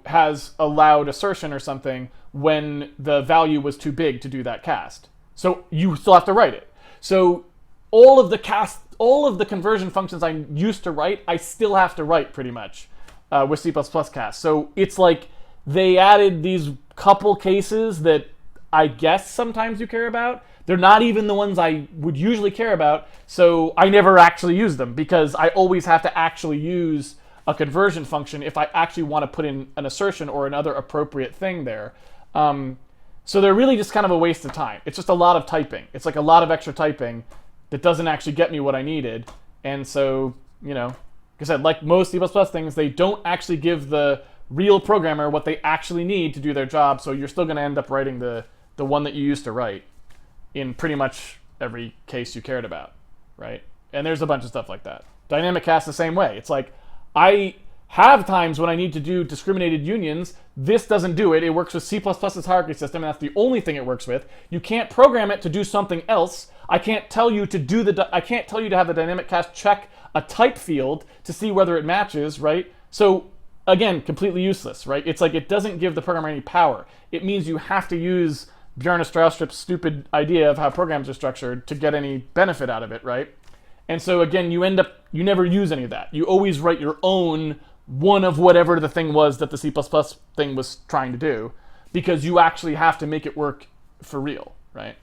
has allowed assertion or something when the value was too big to do that cast. So you still have to write it. So all of the conversion functions I used to write, I still have to write pretty much with C++ cast. So it's like they added these couple cases that I guess sometimes you care about. They're not even the ones I would usually care about, so I never actually use them because I always have to actually use a conversion function if I actually want to put in an assertion or another appropriate thing there. So they're really just kind of a waste of time. It's just a lot of typing. It's like a lot of extra typing that doesn't actually get me what I needed. And so, like I said, like most C++ things, they don't actually give the real programmer what they actually need to do their job, so you're still going to end up writing the one that you used to write in pretty much every case you cared about, right? And there's a bunch of stuff like that. Dynamic cast the same way. It's like, I have times when I need to do discriminated unions. This doesn't do it. It works with C++'s hierarchy system, and that's the only thing it works with. You can't program it to do something else. I can't tell you to I can't tell you to have the dynamic cast check a type field to see whether it matches, right? So again, completely useless, right? It's like it doesn't give the programmer any power. It means you have to use Bjarne Stroustrup's stupid idea of how programs are structured to get any benefit out of it, right? And so again, you never use any of that. You always write your own one of whatever the thing was that the C++ thing was trying to do, because you actually have to make it work for real, right?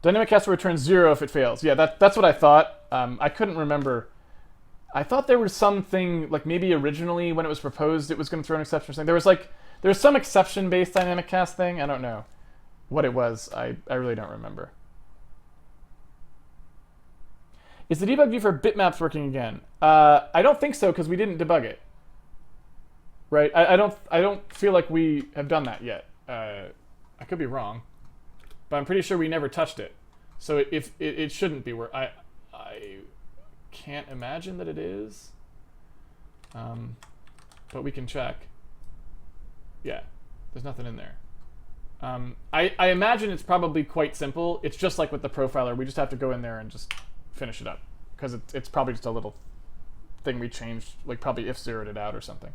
Dynamic cast will return 0 if it fails. Yeah, that's what I thought. I couldn't remember. I thought there was something, like maybe originally when it was proposed it was going to throw an exception or something. There was some exception-based dynamic cast thing. I don't know what it was. I really don't remember. Is the debug view for bitmaps working again? I don't think so, because we didn't debug it. Right? I don't feel like we have done that yet. I could be wrong, but I'm pretty sure we never touched it. So if it shouldn't be where I can't imagine that it is. But we can check. Yeah, there's nothing in there. I imagine it's probably quite simple. It's just like with the profiler. We just have to go in there and just finish it up, because it's probably just a little thing we changed, like probably if zeroed it out or something.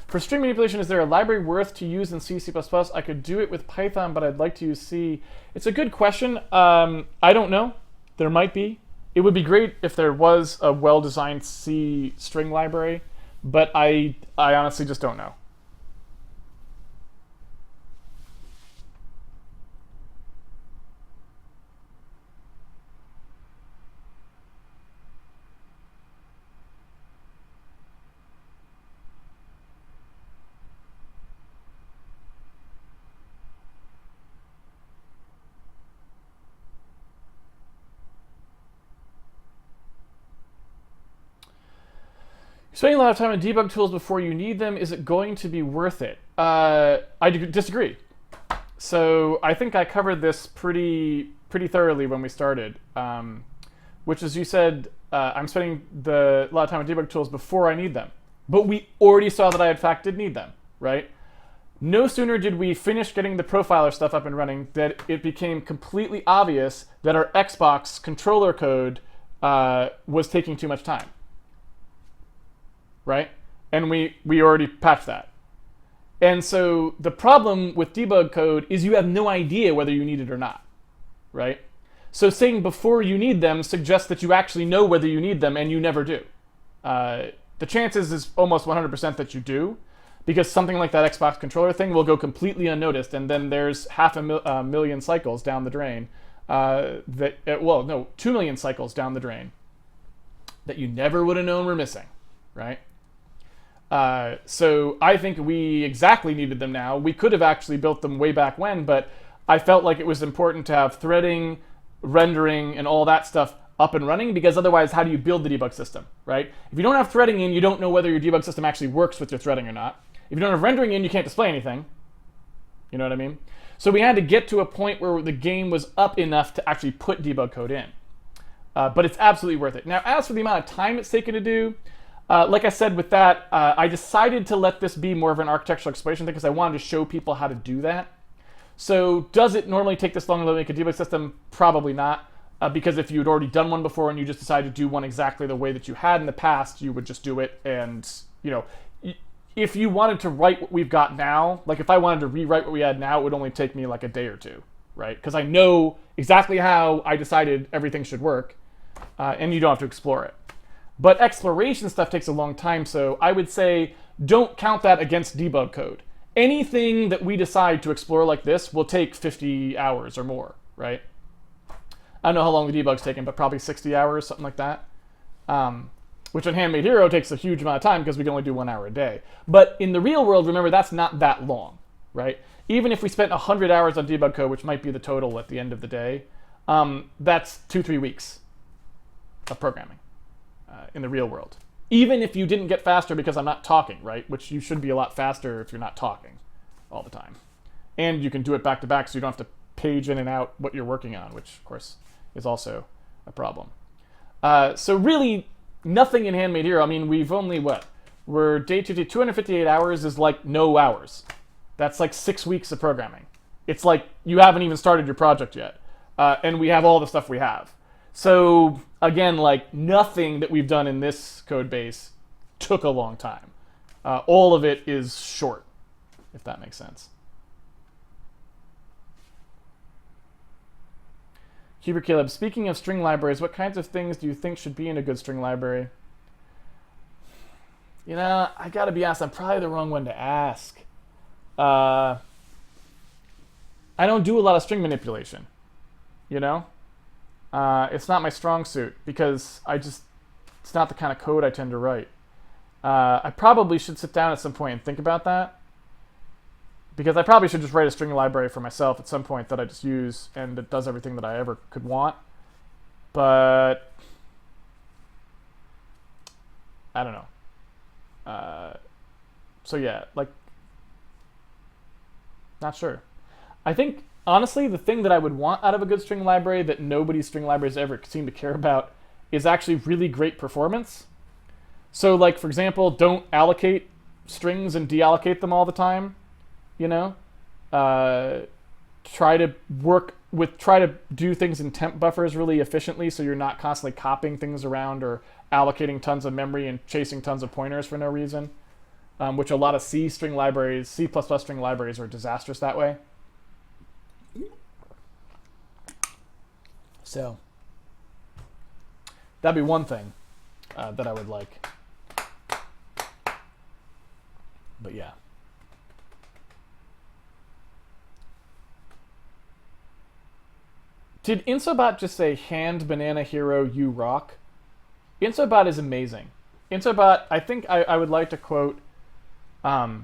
For string manipulation, is there a library worth to use in C, C++? I could do it with Python, but I'd like to use C. It's a good question. I don't know. There might be. It would be great if there was a well-designed C string library, but I honestly just don't know. Spending a lot of time on debug tools before you need them, is it going to be worth it? I disagree. So I think I covered this pretty thoroughly when we started, which is you said I'm spending a lot of time on debug tools before I need them. But we already saw that I in fact did need them, right? No sooner did we finish getting the profiler stuff up and running that it became completely obvious that our Xbox controller code was taking too much time, right? And we already patched that. And so the problem with debug code is you have no idea whether you need it or not, right? So saying before you need them suggests that you actually know whether you need them, and you never do. The chances is almost 100% that you do, because something like that Xbox controller thing will go completely unnoticed, and then there's 500,000 cycles down the drain. 2 million cycles down the drain that you never would have known were missing, right? So I think we exactly needed them now. We could have actually built them way back when, but I felt like it was important to have threading, rendering, and all that stuff up and running, because otherwise how do you build the debug system, right? If you don't have threading in, you don't know whether your debug system actually works with your threading or not. If you don't have rendering in, you can't display anything. You know what I mean? So we had to get to a point where the game was up enough to actually put debug code in. But it's absolutely worth it. Now, as for the amount of time it's taken to do, like I said with that, I decided to let this be more of an architectural exploration thing because I wanted to show people how to do that. So does it normally take this long to make a debug system? Probably not. Because if you'd already done one before and you just decided to do one exactly the way that you had in the past, you would just do it. And, you know, if you wanted to write what we've got now, like if I wanted to rewrite what we had now, it would only take me like a day or two, right? Because I know exactly how I decided everything should work, and you don't have to explore it. But exploration stuff takes a long time, so I would say don't count that against debug code. Anything that we decide to explore like this will take 50 hours or more, right? I don't know how long the debug's taken, but probably 60 hours, something like that. Which on Handmade Hero takes a huge amount of time because we can only do 1 hour a day. But in the real world, remember, that's not that long, right? Even if we spent 100 hours on debug code, which might be the total at the end of the day, that's 2-3 weeks of programming in the real world. Even if you didn't get faster because I'm not talking, right? Which you should be a lot faster if you're not talking all the time. And you can do it back to back so you don't have to page in and out what you're working on, which of course is also a problem. So really, nothing in Handmade Hero. I mean, we've only, we're day 258 hours is like no hours. That's like 6 weeks of programming. It's like you haven't even started your project yet. And we have all the stuff we have. So again, like nothing that we've done in this code base took a long time. All of it is short, if that makes sense. Huber Caleb, speaking of string libraries, what kinds of things do you think should be in a good string library? You know, I gotta be honest, I'm probably the wrong one to ask. I don't do a lot of string manipulation, you know? It's not my strong suit because it's not the kind of code I tend to write. I probably should sit down at some point and think about that, because I probably should just write a string library for myself at some point that I just use and it does everything that I ever could want. But I don't know. So yeah, like, not sure. I think, honestly, the thing that I would want out of a good string library that nobody's string libraries ever seem to care about is actually really great performance. So like, for example, don't allocate strings and deallocate them all the time. You know, try to do things in temp buffers really efficiently so you're not constantly copying things around or allocating tons of memory and chasing tons of pointers for no reason, which a lot of C string libraries, C++ string libraries are disastrous that way. So that'd be one thing that I would like. But yeah. Did Insobot just say, hand banana hero, you rock? Insobot is amazing. Insobot, I think I would like to quote Andrew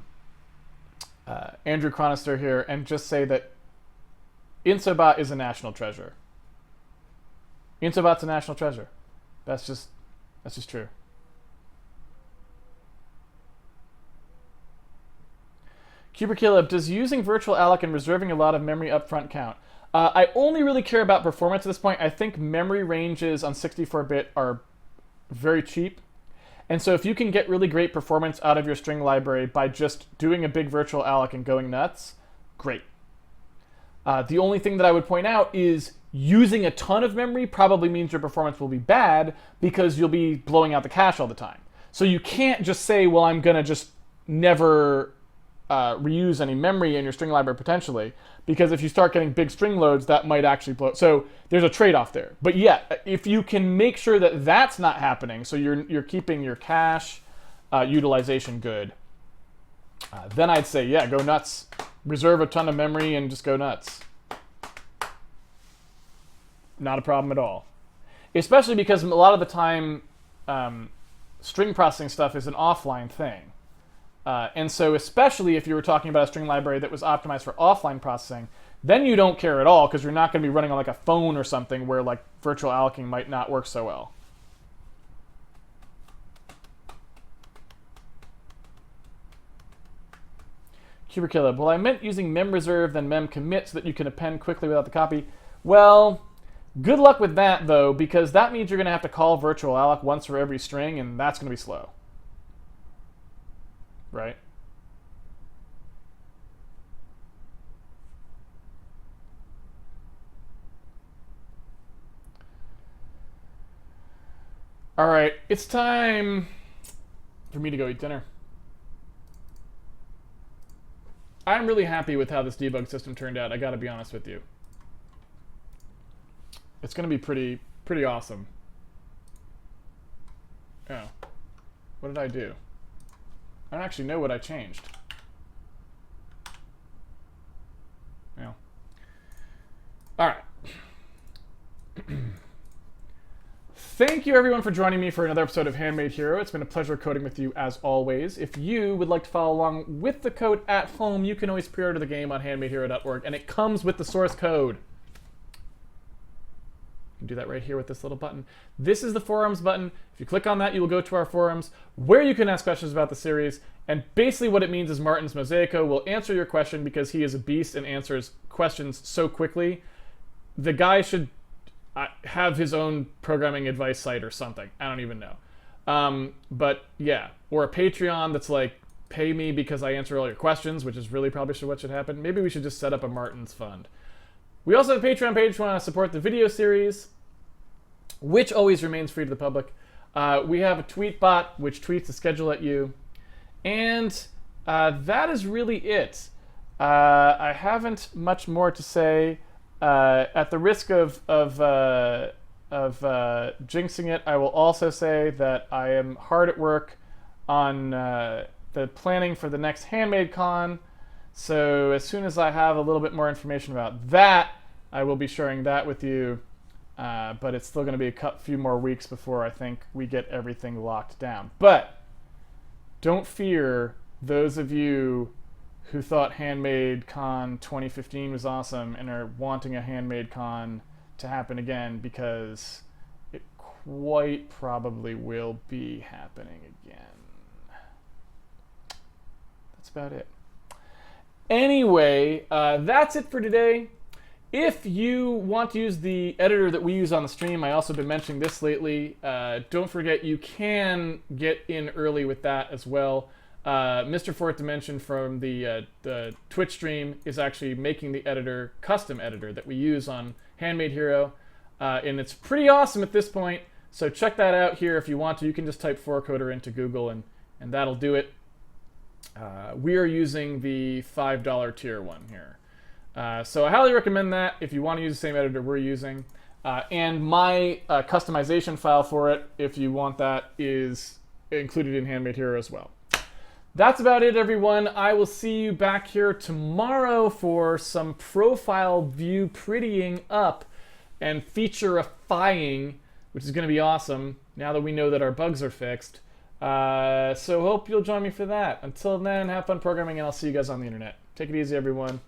Chronister here and just say that Insobot is a national treasure. Insobot's a national treasure. That's just true. Caleb, does using virtual alloc and reserving a lot of memory upfront count? I only really care about performance at this point. I think memory ranges on 64-bit are very cheap. And so if you can get really great performance out of your string library by just doing a big virtual alloc and going nuts, great. The only thing that I would point out is using a ton of memory probably means your performance will be bad because you'll be blowing out the cache all the time. So you can't just say, well, I'm going to just never reuse any memory in your string library potentially, because if you start getting big string loads, that might actually blow. So there's a trade-off there. But yeah, if you can make sure that that's not happening, so you're keeping your cache utilization good, then I'd say, yeah, go nuts. Reserve a ton of memory and just go nuts. Not a problem at all. Especially because a lot of the time, string processing stuff is an offline thing. And so especially if you were talking about a string library that was optimized for offline processing, then you don't care at all because you're not going to be running on like a phone or something where like virtual allocating might not work so well. Caleb, well, I meant using memreserve then memcommit so that you can append quickly without the copy. Well, good luck with that though, because that means you're going to have to call virtual alloc once for every string, and that's going to be slow. Right? All right, it's time for me to go eat dinner. I'm really happy with how this debug system turned out, I gotta be honest with you. It's gonna be pretty awesome. Oh, what did I do? I don't actually know what I changed. Yeah. All right. Thank you everyone for joining me for another episode of Handmade Hero. It's been a pleasure coding with you as always. If you would like to follow along with the code at home, you can always pre-order the game on handmadehero.org, and it comes with the source code. You can do that right here with this little button. This is the forums button. If you click on that, you will go to our forums where you can ask questions about the series. And basically what it means is Martin's Mosaico will answer your question because he is a beast and answers questions so quickly. The guy should have his own programming advice site or something. I don't even know. But yeah, or a Patreon that's like, pay me because I answer all your questions, which is really probably what should happen. Maybe we should just set up a Martin's Fund. We also have a Patreon page if you want to support the video series, which always remains free to the public. We have a tweet bot, which tweets the schedule at you. And that is really it. I haven't much more to say. At the risk of jinxing it, I will also say that I am hard at work on the planning for the next Handmade Con. So as soon as I have a little bit more information about that, I will be sharing that with you. But it's still going to be a few more weeks before I think we get everything locked down. But don't fear those of you who thought Handmade Con 2015 was awesome and are wanting a Handmade Con to happen again, because it quite probably will be happening again. That's about it. Anyway, that's it for today. If you want to use the editor that we use on the stream, I also been mentioning this lately, don't forget you can get in early with that as well. Mr. Fourth Dimension from the Twitch stream is actually making the editor, custom editor that we use on Handmade Hero, and it's pretty awesome at this point. So check that out here if you want to. You can just type 4coder into Google and that'll do it. We are using the $5 tier one here. So I highly recommend that if you want to use the same editor we're using. And my customization file for it, if you want that, is included in Handmade Hero as well. That's about it, everyone. I will see you back here tomorrow for some profile view prettying up and featurifying, which is going to be awesome now that we know that our bugs are fixed. So hope you'll join me for that. Until then, have fun programming, and I'll see you guys on the internet. Take it easy, everyone.